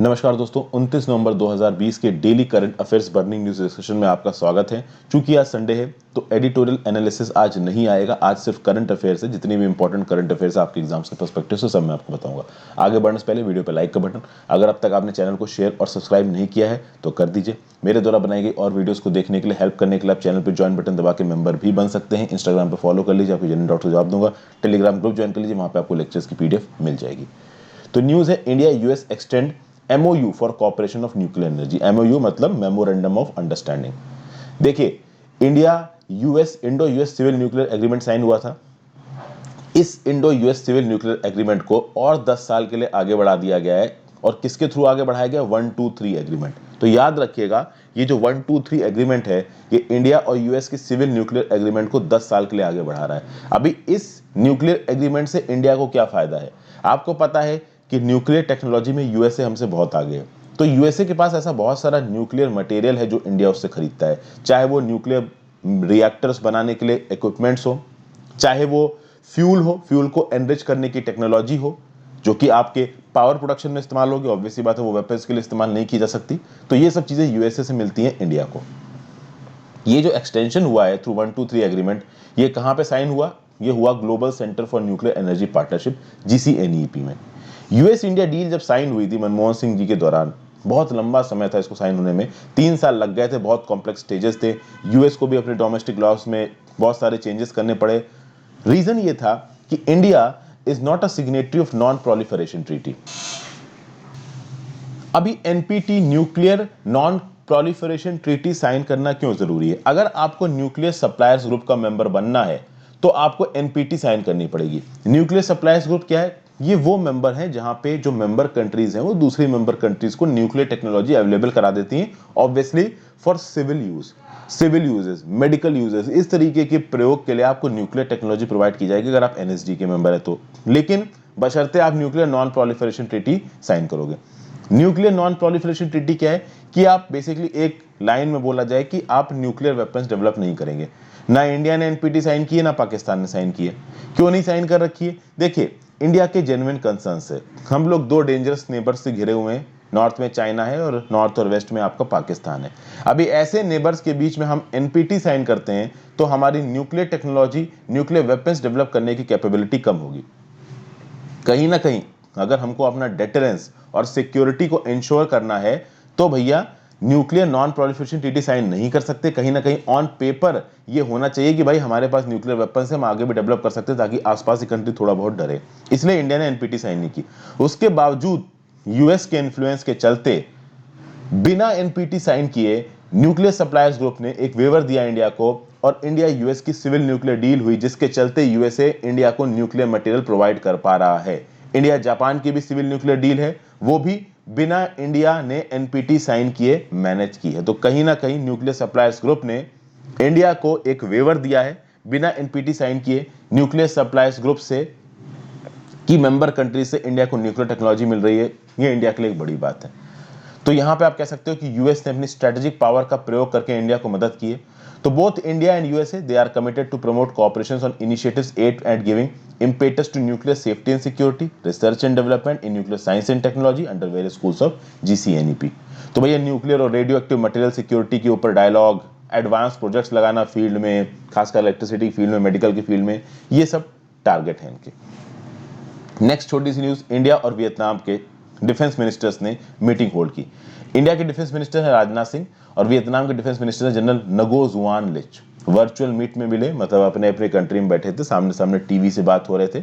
नमस्कार दोस्तों, 29 नवंबर 2020 के daily current affairs burning news discussion में आपका स्वागत है। चूंकि आज संडे है तो एडिटोरियल एनालिसिस आज नहीं आएगा। आज सिर्फ करंट अफेयर्स है। जितनी भी इंपॉर्टेंट करंट अफेयर्स आपके एग्जाम्स के पर्सपेक्टिव से सब मैं आपको बताऊंगा। आगे बढ़ने से पहले वीडियो पे लाइक का बटन, अगर अब तक आपने चैनल को शेयर और सब्सक्राइब नहीं किया है तो कर दीजिए। मेरे द्वारा बनाई गई और वीडियोस को देखने के लिए, हेल्प करने के लिए आप चैनल पर ज्वाइन बटन दबा के मेंबर भी बन सकते हैं। इंस्टाग्राम पर फॉलो कर लीजिए, आपको जेन्युइन डाउट जवाब दूंगा। टेलीग्राम ग्रुप ज्वाइन कर लीजिए, वहां पर आपको लेक्चर्स की पीडीएफ मिल जाएगी। तो न्यूज है, India US extend MoU for cooperation of nuclear energy. MoU मतलब मेमोरेंडम ऑफ अंडरस्टैंडिंग। देखिए, India US Indo US civil nuclear agreement sign हुआ था। इस Indo US civil nuclear agreement को और 10 साल के लिए आगे बढ़ा दिया गया है। और किसके थ्रू आगे बढ़ाया गया? 123 एग्रीमेंट। तो याद रखिएगा, ये जो 123 एग्रीमेंट है, ये इंडिया और यूएस की सिविल न्यूक्लियर एग्रीमेंट को 10 साल के लिए आगे बढ़ा रहा है। अभी इस न्यूक्लियर एग्रीमेंट से इंडिया को क्या फायदा है? आपको पता है कि न्यूक्लियर टेक्नोलॉजी में यूएसए हमसे बहुत आगे है। तो यूएसए के पास ऐसा बहुत सारा न्यूक्लियर मटेरियल है जो इंडिया उससे खरीदता है। चाहे वो न्यूक्लियर रिएक्टर्स बनाने के लिए इक्विपमेंट्स हो, चाहे वो फ्यूल हो, फ्यूल को एनरिच करने की टेक्नोलॉजी हो जो कि आपके पावर प्रोडक्शन में इस्तेमाल होगी। ऑब्वियसली बात है, वो वेपन्स के लिए इस्तेमाल नहीं की जा सकती। तो ये सब चीजें यूएसए से मिलती हैं इंडिया को। ये जो एक्सटेंशन हुआ है थ्रू 123 एग्रीमेंट, ये कहां पे साइन हुआ? ये हुआ global centre for nuclear energy partnership, GCNEP में। यूएस इंडिया डील जब साइन हुई थी मनमोहन सिंह जी के दौरान, बहुत लंबा समय था इसको साइन होने में, 3 साल लग गए थे, बहुत कॉम्प्लेक्स स्टेजेस थे। यूएस को भी अपने डोमेस्टिक लॉस में बहुत सारे चेंजेस करने पड़े। रीजन ये था कि India is not a signatory of non proliferation treaty. अभी NPT nuclear non proliferation treaty sign करना क्यों जरूरी है? अगर आपको न्यूक्लियर सप्लायर्स ग्रुप का मेंबर बनना है तो आपको एनपीटी साइन करनी पड़ेगी। न्यूक्लियर सप्लायर्स ग्रुप क्या है? ये वो मेंबर हैं जहां पे जो मेंबर कंट्रीज हैं वो दूसरी मेंबर कंट्रीज को न्यूक्लियर टेक्नोलॉजी अवेलेबल करा देती हैं, obviously for civil use, civil uses, medical uses. इस तरीके के प्रयोग के लिए आपको न्यूक्लियर टेक्नोलॉजी प्रोवाइड की जाएगी अगर आप एनएसडी के मेंबर है तो। लेकिन बशर्ते आप nuclear non proliferation treaty sign करोगे। न्यूक्लियर नॉन प्रोलिफरेशन ट्रीटी क्या है? कि आप बेसिकली एक लाइन में बोला जाए कि आप न्यूक्लियर वेपन्स डेवलप नहीं करेंगे। ना इंडिया ने एनपीटी साइन की है, ना पाकिस्तान ने साइन की है। क्यों नहीं साइन कर रखी है? देखिए, इंडिया के जेन्युइन कंसर्न्स है। हम लोग दो डेंजरस नेबर्स से घिरे हुए हैं। नॉर्थ में चाइना है और नॉर्थ और वेस्ट में आपका पाकिस्तान है। अभी ऐसे नेबर्स के बीच में हम एनपीटी साइन करते हैं तो हमारी nuclear technology, nuclear weapons develop करने की कैपेबिलिटी कम होगी। कहीं ना कहीं अगर हमको अपना डेटरेंस और सिक्योरिटी को इंश्योर करना है तो भैया nuclear non proliferation treaty sign नहीं कर सकते। कहीं ना कहीं ऑन पेपर ये होना चाहिए कि भाई हमारे पास न्यूक्लियर वेपन्स है, हम आगे भी डेवलप कर सकते हैं ताकि आसपास की कंट्री थोड़ा बहुत डरे। इसलिए इंडिया ने एनपीटी साइन नहीं की। उसके बावजूद यूएस के इन्फ्लुएंस के चलते बिना एनपीटी साइन किए न्यूक्लियर सप्लायर्स ग्रुप ने एक वेवर दिया इंडिया को, और इंडिया यूएस की सिविल न्यूक्लियर डील हुई जिसके चलते यूएसए इंडिया को न्यूक्लियर मटेरियल प्रोवाइड कर पा रहा है। इंडिया जापान की भी सिविल न्यूक्लियर डील है, वो भी बिना इंडिया ने एनपीटी साइन किए मैनेज की है। तो कहीं ना कहीं न्यूक्लियर सप्लायर्स ग्रुप ने इंडिया को एक वेवर दिया है बिना एनपीटी साइन किए। न्यूक्लियर सप्लायर्स ग्रुप से की मेंबर कंट्री से इंडिया को न्यूक्लियर टेक्नोलॉजी मिल रही है, ये इंडिया के लिए एक बड़ी बात है। तो यहां पे आप कह सकते हो कि यूएस ने अपनी स्ट्रेटेजिक पावर का प्रयोग करके इंडिया को मदद की है। तो both India and USA they are committed to promote cooperation on initiatives aimed at giving impetus to nuclear safety and security, research and development in nuclear science and technology under various schools of GCNEP। तो भैया nuclear और radio active material security के ऊपर dialogue, advance projects लगाना field में, खासकर electricity field में, medical की फील्ड में, ये सब टारगेट है इनके। नेक्स्ट छोटी सी न्यूज, इंडिया और वियतनाम के डिफेंस मिनिस्टर्स ने मीटिंग होल्ड की। इंडिया के डिफेंस मिनिस्टर है राजनाथ सिंह और वियतनाम के डिफेंस मिनिस्टर है जनरल नगो जुआन लिच। वर्चुअल मीट में मिले, मतलब अपने अपने कंट्री में बैठे थे, सामने सामने टीवी से बात हो रहे थे।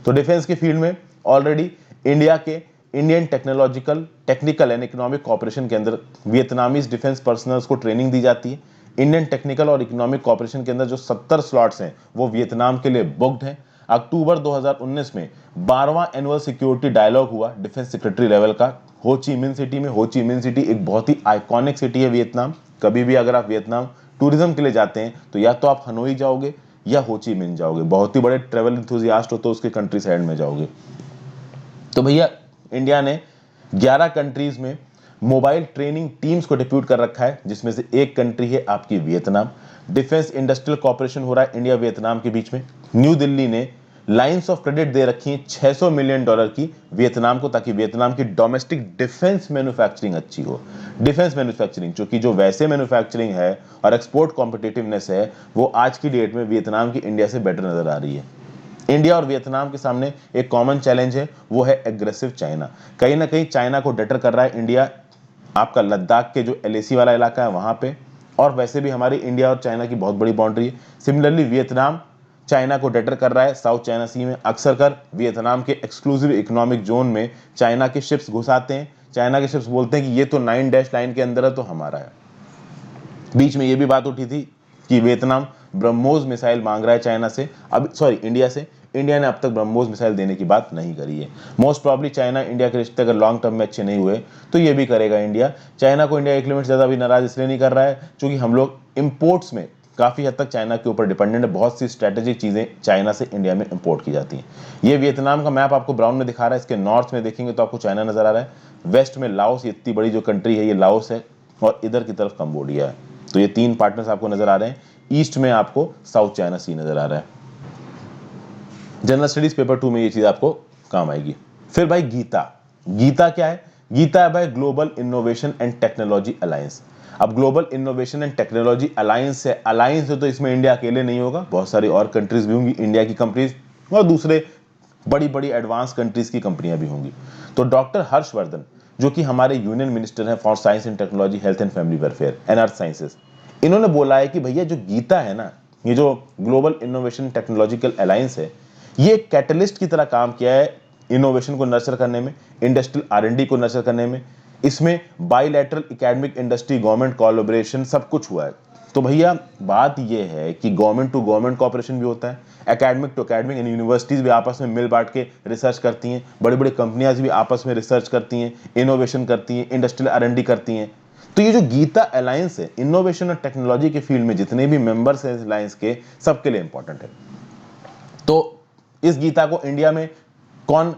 तो डिफेंस के फील्ड में ऑलरेडी इंडिया के Indian technical and economic cooperation के अंदर वियतनामीज डिफेंस पर्सनल्स को ट्रेनिंग दी जाती है। इंडियन टेक्निकल और इकोनॉमिक कॉपरेशन के अंदर जो 70 स्लॉट्स हैं वो वियतनाम के लिए बुक्ड हैं। अक्टूबर 2019 में 12वां एनुअल सिक्योरिटी डायलॉग हुआ डिफेंस सेक्रेटरी लेवल का, हो ची मिन सिटी में। हो ची मिन सिटी एक बहुत ही आइकॉनिक सिटी है वियतनाम। कभी भी अगर आप वियतनाम टूरिज्म के लिए जाते हैं तो या तो आप हनोई जाओगे या हो ची मिन जाओगे। बहुत ही बड़े ट्रेवल इंथुजियास्ट हो तो उसके कंट्री साइड में जाओगे। तो भैया इंडिया ने 11 कंट्रीज में मोबाइल ट्रेनिंग टीम्स को डिप्यूट कर रखा है, जिसमें से एक कंट्री है आपकी वियतनाम। डिफेंस इंडस्ट्रियल कॉपरेशन हो रहा है इंडिया वियतनाम के बीच में। न्यू दिल्ली ने लाइंस ऑफ क्रेडिट दे रखी हैं $600 मिलियन की वियतनाम को, ताकि वियतनाम की डोमेस्टिक डिफेंस मैन्युफैक्चरिंग अच्छी हो। डिफेंस मैन्युफैक्चरिंग, क्योंकि जो वैसे मैन्युफैक्चरिंग है और एक्सपोर्ट कॉम्पिटिटिवनेस है, वो आज की डेट में वियतनाम की इंडिया से बेटर नजर आ रही है। इंडिया और वियतनाम के सामने एक कॉमन चैलेंज है, वो है एग्रेसिव चाइना। कहीं ना कहीं चाइना को डटर कर रहा है इंडिया, आपका लद्दाख के जो एलएसी वाला इलाका है वहां पे, और वैसे भी हमारी इंडिया और चाइना की बहुत बड़ी बाउंड्री है। सिमिलरली वियतनाम चाइना को डटर कर रहा है साउथ चाइना सी में। अक्सर कर वियतनाम के एक्सक्लूसिव इकोनॉमिक जोन में चाइना के शिप्स घुसाते हैं। चाइना के शिप्स बोलते हैं कि ये तो 9 डैश लाइन के अंदर है, तो हमारा है। बीच में ये भी बात उठी थी कि वियतनाम ब्रह्मोस मिसाइल मांग रहा है चाइना से, अब सॉरी इंडिया से। इंडिया ने अब तक ब्रह्मोस मिसाइल देने की बात नहीं करी है। मोस्ट प्रॉब्ली चाइना इंडिया के रिश्ते अगर लॉन्ग टर्म में अच्छे नहीं हुए तो ये भी करेगा इंडिया। चाइना को इंडिया एक लिमिट ज्यादा भी नाराज इसलिए नहीं कर रहा है क्योंकि हम लोग इंपोर्ट्स में काफी हद तक चाइना के ऊपर डिपेंडेंट है। बहुत सी स्ट्रेटेजिक चीजें चाइना से इंडिया में इंपोर्ट की जाती हैं। ये वियतनाम का मैप आपको ब्राउन में दिखा रहा है। इसके नॉर्थ में देखेंगे तो आपको चाइना नजर आ रहा है, वेस्ट में लाओस, ये इतनी बड़ी जो कंट्री है ये लाओस है, और इधर की तरफ कंबोडिया है। तो ये तीन पार्टनर्स आपको नजर आ रहे हैं। ईस्ट में आपको साउथ चाइना सी नजर आ रहा है। जनरल स्टडीज पेपर 2 में ये चीज आपको काम आएगी। फिर भाई गीता, गीता क्या है? गीता है भाई global innovation and technology alliance. अब global innovation and technology alliance है, अलायंस है तो इसमें इंडिया अकेले नहीं होगा, बहुत सारी और कंट्रीज भी होंगी, इंडिया की कंपनीज और दूसरे बड़ी बड़ी एडवांस कंट्रीज की कंपनियां भी होंगी। तो डॉक्टर हर्षवर्धन जो कि हमारे यूनियन मिनिस्टर हैं for science and technology, health and family welfare and earth sciences, इन्होंने बोला है कि भैया जो गीता है ना, ये जो ग्लोबल इनोवेशन टेक्नोलॉजिकल अलायंस है, ये कैटलिस्ट की तरह काम किया है इनोवेशन को नर्चर करने में, इंडस्ट्रियल आर&डी को नर्चर करने में। इसमें bilateral academic industry government collaboration सब कुछ हुआ है। तो भैया बात यह है कि गवर्नमेंट टू गवर्नमेंट कोऑपरेशन भी होता है, एकेडमिक टू एकेडमिक, यूनिवर्सिटीज भी आपस में मिल बांट के रिसर्च करती हैं, बड़ी बड़ी कंपनियां भी आपस में रिसर्च करती हैं, इनोवेशन करती हैं, इंडस्ट्रियल आर&डी करती हैं। तो ये जो गीता अलायंस है, इनोवेशन और टेक्नोलॉजी के फील्ड में जितने भी मेंबर्स हैं अलायंस के, सबके लिए इंपॉर्टेंट है। तो इस गीता को इंडिया में कौन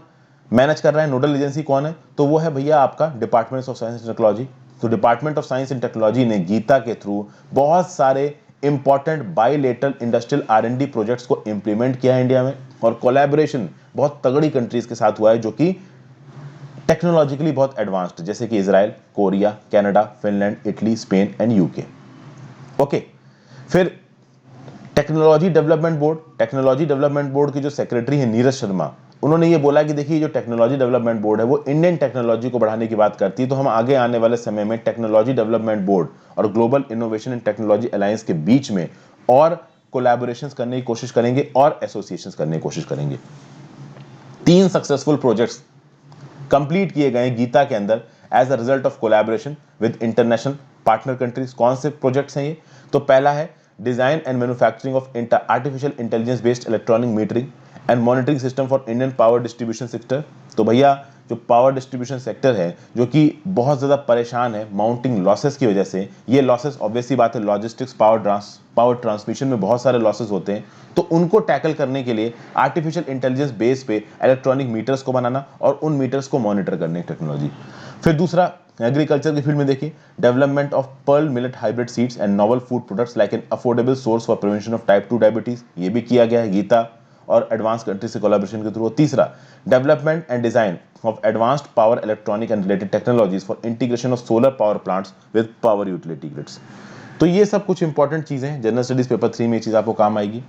मैनेज कर रहा है, नोडल एजेंसी कौन है? तो वो है भैया आपका department of science and technology. तो department of science and technology ने गीता के थ्रू बहुत सारे important bilateral industrial R&D projects को इंप्लीमेंट किया है इंडिया में, और कोलैबोरेशन बहुत तगड़ी कंट्रीज के साथ हुआ है जो कि टेक्नोलॉजिकली बहुत एडवांस्ड, जैसे कि Israel, Korea, Canada, Finland, Italy, Spain and UK. Okay, फिर technology development board, technology development board की जो सेक्रेटरी है नीरज शर्मा, उन्होंने ये बोला कि देखिए जो टेक्नोलॉजी डेवलपमेंट बोर्ड है वो इंडियन टेक्नोलॉजी को बढ़ाने की बात करती है। तो हम आगे आने वाले समय में टेक्नोलॉजी डेवलपमेंट बोर्ड और global innovation and technology alliance के बीच में और कोलैबोरेशंस करने की कोशिश करेंगे और एसोसिएशंस करने की कोशिश करेंगे। 3 सक्सेसफुल प्रोजेक्ट्स कंप्लीट किए गए गीता के अंदर as a result of collaboration with international partner countries. कौन से प्रोजेक्ट्स हैं ये? तो पहला है design and manufacturing of artificial intelligence based electronic metering and monitoring system for Indian power distribution sector. तो भैया जो पावर डिस्ट्रीब्यूशन सेक्टर है जो कि बहुत ज़्यादा परेशान है माउंटिंग लॉसेस की वजह से, ये लॉसेस ऑब्वियसली बात है लॉजिस्टिक्स पावर ट्रांसमिशन में बहुत सारे लॉसेस होते हैं, तो उनको टैकल करने के लिए आर्टिफिशियल इंटेलिजेंस बेस पे इलेक्ट्रॉनिक मीटर्स को बनाना और उन मीटर्स को मॉनिटर करने की टेक्नोलॉजी। फिर दूसरा एग्रीकल्चर की फील्ड में देखिए development of pearl millet hybrid seeds and novel food products like an affordable source for prevention of type 2 diabetes, ये भी किया गया है गीता और एडवांस कंट्री से कोलैबोरेशन के थ्रू। तीसरा development and design of advanced power electronic and related technologies for integration of solar power plants with power utility grids. तो ये सब कुछ इंपॉर्टेंट चीजें हैं, जनरल स्टडीज पेपर 3 में ये चीज आपको काम आएगी।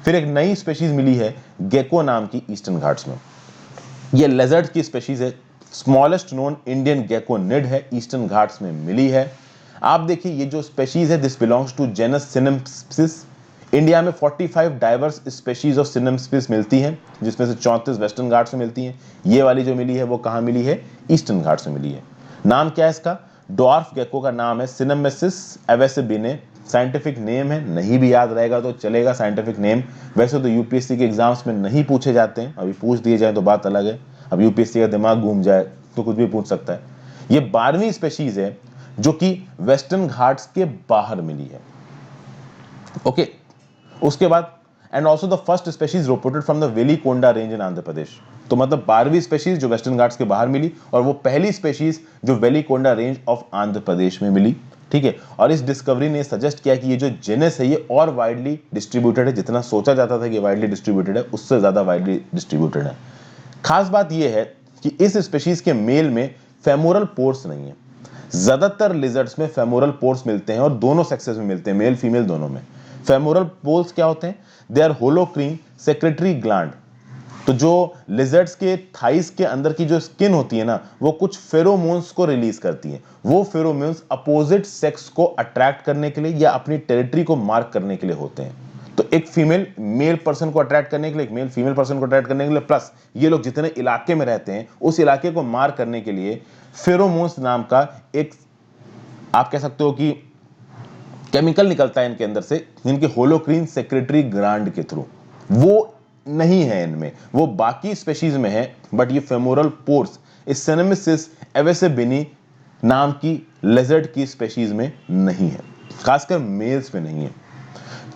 फिर एक नई स्पेशीज मिली है गेको नाम की ईस्टर्न घाट्स में, ये लेजर्ड की स्पेशीज है, स्मॉलेस्ट नोन इंडियन गेकोनिड है, ईस्टर्न घाट्स में मिली है। आप देखिए ये जो स्पेशीज है दिस बिलोंग्स टू जेनस सिनेम्सिस। इंडिया में 45 डाइवर्स स्पेशीज ऑफ सिनेम्सिस मिलती हैं, जिसमें से 34 वेस्टर्न घाट्स में मिलती हैं। ये वाली जो मिली है वो कहाँ मिली है? ईस्टर्न घाट्स में मिली है। नाम क्या है इसका? डॉर्फ गेको का नाम है सिनेमेसिस एवेसिबिने, साइंटिफिक नेम है, नहीं भी याद रहेगा तो चलेगा साइंटिफिक नेम। वैसे तो यूपीएससी के एग्जाम्स में नहीं पूछे जाते हैं, अभी पूछ दिए जाए तो बात अलग है, अब यूपीएससी का दिमाग घूम जाए तो कुछ भी पूछ सकता है। ये 12वीं स्पेशीज है जो कि वेस्टर्न घाट्स के बाहर मिली है। ओके, उसके बाद and also the first species reported from the Velikonda range in Andhra Pradesh. तो मतलब 12वीं स्पेशीज जो वेस्टर्न घाट्स के बाहर मिली, और वो पहली स्पेशीज जो वेलिकोंडा रेंज ऑफ आंध्र प्रदेश में मिली। ठीक है, और इस डिस्कवरी ने सजेस्ट किया कि ये जो जेनस है ये और वाइडली डिस्ट्रीब्यूटेड है, जितना सोचा जाता था कि वाइडली डिस्ट्रीब्यूटेड है उससे ज्यादा वाइडली डिस्ट्रीब्यूटेड है। खास बात यह है कि इस स्पेशीज के मेल में फेमोरल पोर्स नहीं है। ज्यादातर लिजर्ड्स में फेमोरल पोर्स मिलते हैं और दोनों सेक्सेस में मिलते हैं, मेल फीमेल दोनों में। फेमोरल पोर्स क्या होते हैं? They are holocrine secretory gland. तो जो लिजर्ड्स के थाइस के अंदर की जो स्किन होती है ना, वो कुछ फेरोमोन्स को रिलीज करती है। वो फेरोमोन्स अपोजिट सेक्स को अट्रैक्ट करने के लिए या अपनी टेरिटरी को मार्क करने के लिए होते हैं। तो एक फीमेल मेल पर्सन को अट्रैक्ट करने के लिए, एक मेल फीमेल पर्सन को अट्रैक्ट करने के लिए, प्लस ये लोग जितने इलाके में रहते हैं उस इलाके को मार्क करने के लिए फेरोमोन्स नाम का एक, आप कह सकते हो कि केमिकल निकलता है इनके अंदर से, जिनके होलोक्रीन सेक्रेटरी ग्लैंड के थ्रू। वो नहीं है इनमें, वो बाकी स्पेशीज में है, बट ये फेमोरल पोर्स इस सेनेमिसिस एवेसेबिनी नाम की लेजर्ड की स्पेशीज में नहीं है, खासकर मेल्स में नहीं है।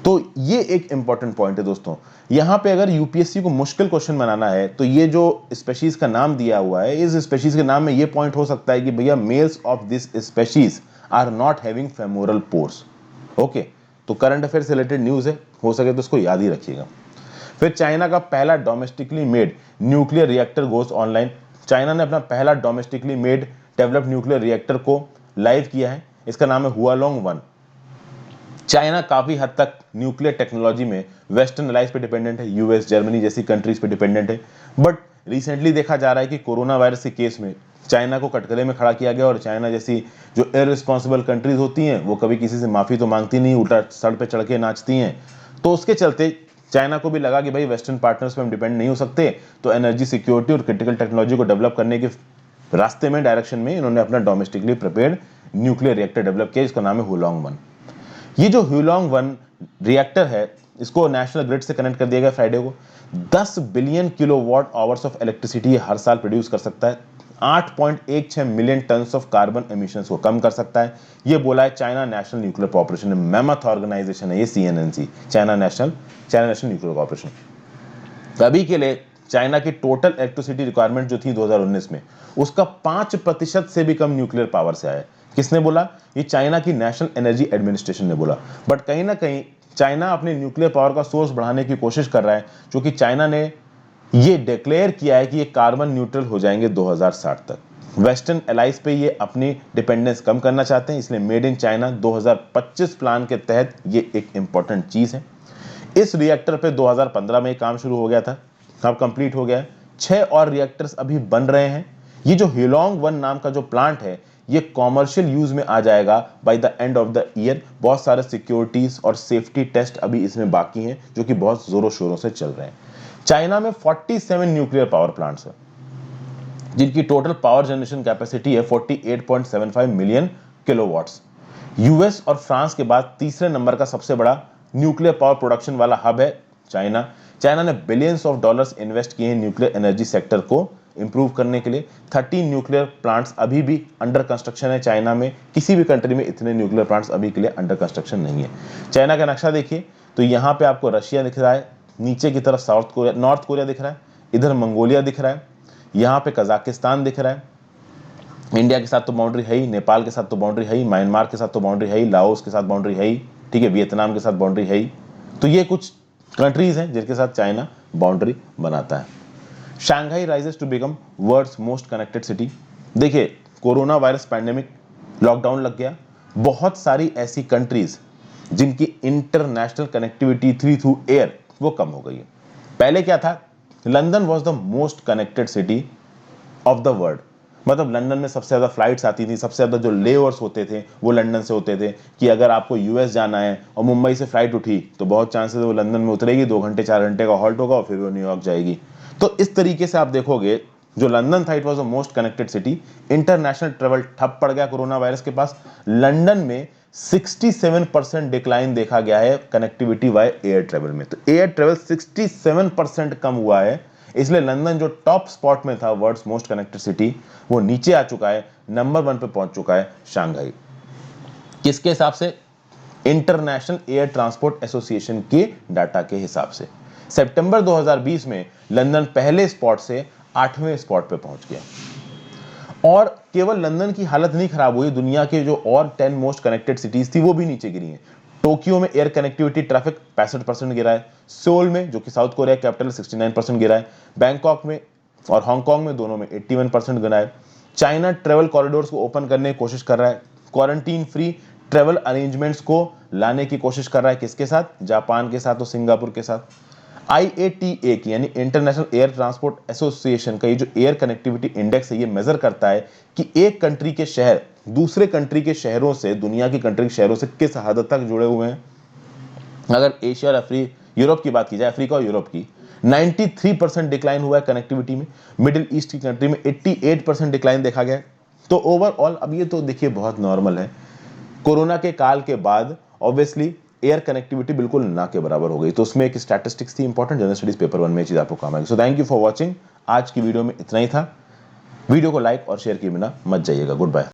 तो ये एक इंपॉर्टेंट पॉइंट है दोस्तों। यहां पे अगर यूपीएससी को मुश्किल क्वेश्चन बनाना है तो ये जो स्पेशीज का नाम दिया हुआ है, इस स्पेशीज के नाम में ये पॉइंट हो सकता है कि भैया males of this species are not having femoral pores. Okay, तो करंट अफेयर से रिलेटेड न्यूज है, हो सके तो उसको याद ही रखिएगा। फिर चाइना का पहला domestically made nuclear reactor goes online. China ने अपना पहला domestically made developed nuclear reactor को लाइव किया है, इसका नाम है हुआलोंग 1। चाइना काफी हद तक न्यूक्लियर टेक्नोलॉजी में वेस्टर्न एलाइज पे डिपेंडेंट है, यूएस जर्मनी जैसी कंट्रीज पे डिपेंडेंट है। बट रिसेंटली देखा जा रहा है कि कोरोना वायरस के केस में चाइना को कटघरे में खड़ा किया गया, और चाइना जैसी जो इररिस्पॉन्सिबल कंट्रीज होती हैं वो कभी किसी से माफी तो मांगती नहीं, उल्टा सर पे चढ़ के नाचती हैं। तो उसके चलते चाइना को भी लगा कि भाई वेस्टर्न पार्टनर्स पे हम डिपेंड नहीं हो सकते, तो एनर्जी सिक्योरिटी और क्रिटिकल टेक्नोलॉजी को डेवलप करने के रास्ते में, डायरेक्शन में इन्होंने अपना domestically prepared nuclear reactor develop किया, इसका नाम है हुलोंग 1। ये जो हुलोंग 1 रिएक्टर है, इसको नेशनल ग्रिड से कनेक्ट कर दिया गया फ्राइडे को। 10 billion kilowatt hours of electricity हर साल प्रोड्यूस कर सकता है, 8.16 million tons of carbon emissions को कम कर सकता है। ये बोला है China National Nuclear Corporation, mammoth organisation है ये CNNC, China National Nuclear Corporation. अभी के लिए चाइना की टोटल इलेक्ट्रिसिटी रिक्वायरमेंट जो थी 2019 में, उसका 5% से भी कम न्यूक्लियर पावर से आया है। किसने बोला? ये चाइना की नेशनल एनर्जी एडमिनिस्ट्रेशन ने बोला। बट कहीं ना कहीं चाइना अपने न्यूक्लियर पावर का सोर्स बढ़ाने की कोशिश कर रहा है, क्योंकि चाइना ने ये डिक्लेयर किया है कि ये कार्बन न्यूट्रल हो जाएंगे 2060 तक। वेस्टर्न एलाइज पे ये अपनी डिपेंडेंस कम करना चाहते हैं, इसलिए मेड इन चाइना 2025 प्लान के तहत ये एक इंपॉर्टेंट चीज है। इस रिएक्टर पे 2015 में काम शुरू हो गया था, अब कंप्लीट हो गया है। 6 और रिएक्टर्स अभी बन रहे हैं। ये जो हुलोंग 1 नाम का जो प्लांट है, ये कॉमर्शियल यूज में आ जाएगा by the end of the year. बहुत सारे सिक्योरिटीज और सेफ्टी टेस्ट अभी इसमें बाकी हैं, जो कि बहुत जोरों शोरों से चल रहे हैं। चाइना में 47 न्यूक्लियर पावर प्लांट्स हैं, जिनकी टोटल पावर जनरेशन कैपेसिटी है 48.75 मिलियन किलोवाट्स। यूएस और फ्रांस के बाद तीसरे नंबर का सबसे बड़ा न्यूक्लियर पावर प्रोडक्शन वाला हब है चाइना। चाइना ने बिलियंस ऑफ डॉलर्स इन्वेस्ट किए हैं न्यूक्लियर एनर्जी सेक्टर को इंप्रूव करने के लिए। 13 न्यूक्लियर प्लांट्स अभी भी अंडर कंस्ट्रक्शन है चाइना में। किसी भी कंट्री में इतने न्यूक्लियर प्लांट्स अभी के लिए अंडर कंस्ट्रक्शन नहीं है। चाइना का नक्शा देखिए तो यहाँ पे आपको रशिया दिख रहा है, नीचे की तरफ नॉर्थ कोरिया दिख रहा है, इधर मंगोलिया दिख रहा है, यहाँ पे कजाकिस्तान दिख रहा है। इंडिया के साथ तो बाउंड्री है ही, नेपाल के साथ तो बाउंड्री है ही, म्यांमार के साथ तो बाउंड्री है ही, लाओस के साथ बाउंड्री है ही, ठीक है, वियतनाम के साथ बाउंड्री है ही। तो ये कुछ कंट्रीज हैं जिनके साथ चाइना बाउंड्री बनाता है। Shanghai rises to become world's most connected city. देखिए, कोरोना वायरस पैंडेमिक, लॉकडाउन लग गया, बहुत सारी ऐसी कंट्रीज जिनकी इंटरनेशनल कनेक्टिविटी थ्रू एयर वो कम हो गई है। पहले क्या था? London was the most connected city of the world. मतलब लंदन में सबसे ज्यादा फ्लाइट्स आती थी, सबसे ज्यादा जो लेओवर्स होते थे वो लंदन से होते थे। कि अगर आपको यूएस जाना है और मुंबई से फ्लाइट उठी तो बहुत चांसेस वो लंदन में उतरेगी, 2 घंटे 4 घंटे का हॉल्ट होगा और फिर वो न्यूयॉर्क जाएगी। तो इस तरीके से आप देखोगे जो लंदन था, it was the most connected city. International travel ठप पड़ गया कोरोना वायरस के पास। लंदन में 67% डिक्लाइन देखा गया है कनेक्टिविटी वाय एयर ट्रेवल में। तो एयर ट्रेवल 67% कम हुआ है, इसलिए लंदन जो टॉप स्पॉट में था वर्ल्ड्स मोस्ट कनेक्टेड सिटी, वो नीचे आ चुका है, नंबर 1 पे पहुंच चुका है शंघाई। किसके हिसाब से? इंटरनेशनल एयर ट्रांसपोर्ट एसोसिएशन के डाटा के हिसाब से। सितंबर 2020 में लंदन पहले स्पॉट से 8वें स्पॉट पे पहुंच गया। और केवल लंदन की हालत नहीं खराब हुई, दुनिया के जो और 10 मोस्ट कनेक्टेड सिटीज थी वो भी नीचे गिरी हैं। टोक्यो में एयर कनेक्टिविटी ट्रैफिक 65% गिरा है, सोल में जो कि साउथ कोरिया कैपिटल 69% गिरा है, बैंकॉक में और हांगकांग में दोनों में 81% गिरा है। चाइना ट्रेवल कॉरिडोर्स को ओपन करने की कोशिश कर रहा है, क्वारंटीन फ्री ट्रेवल अरेंजमेंट्स को लाने की कोशिश कर रहा है, किसके साथ? जापान के साथ और सिंगापुर के साथ। IATA की यानी इंटरनेशनल एयर ट्रांसपोर्ट एसोसिएशन का ये जो एयर कनेक्टिविटी इंडेक्स है, ये मेजर करता है कि एक कंट्री के शहर दूसरे कंट्री के शहरों से, दुनिया की कंट्री के शहरों से किस हद तक जुड़े हुए हैं। अगर एशिया और यूरोप की बात की जाए, अफ्रीका और यूरोप की, 93% डिक्लाइन हुआ है कनेक्टिविटी में। मिडिल ईस्ट की कंट्री में 88% डिक्लाइन देखा गया है। तो ओवरऑल अब ये तो देखिए बहुत नॉर्मल है, कोरोना के काल के बाद ऑब्वियसली एयर कनेक्टिविटी बिल्कुल ना के बराबर हो गई। तो उसमें एक स्टैटिस्टिक्स थी इंपॉर्टेंट, जनरल स्टडीज पेपर 1 में चीज आपको काम आएगी। So thank you for watching. आज की वीडियो में इतना ही था। वीडियो को लाइक और शेयर किए बिना मत जाइएगा। Good bye.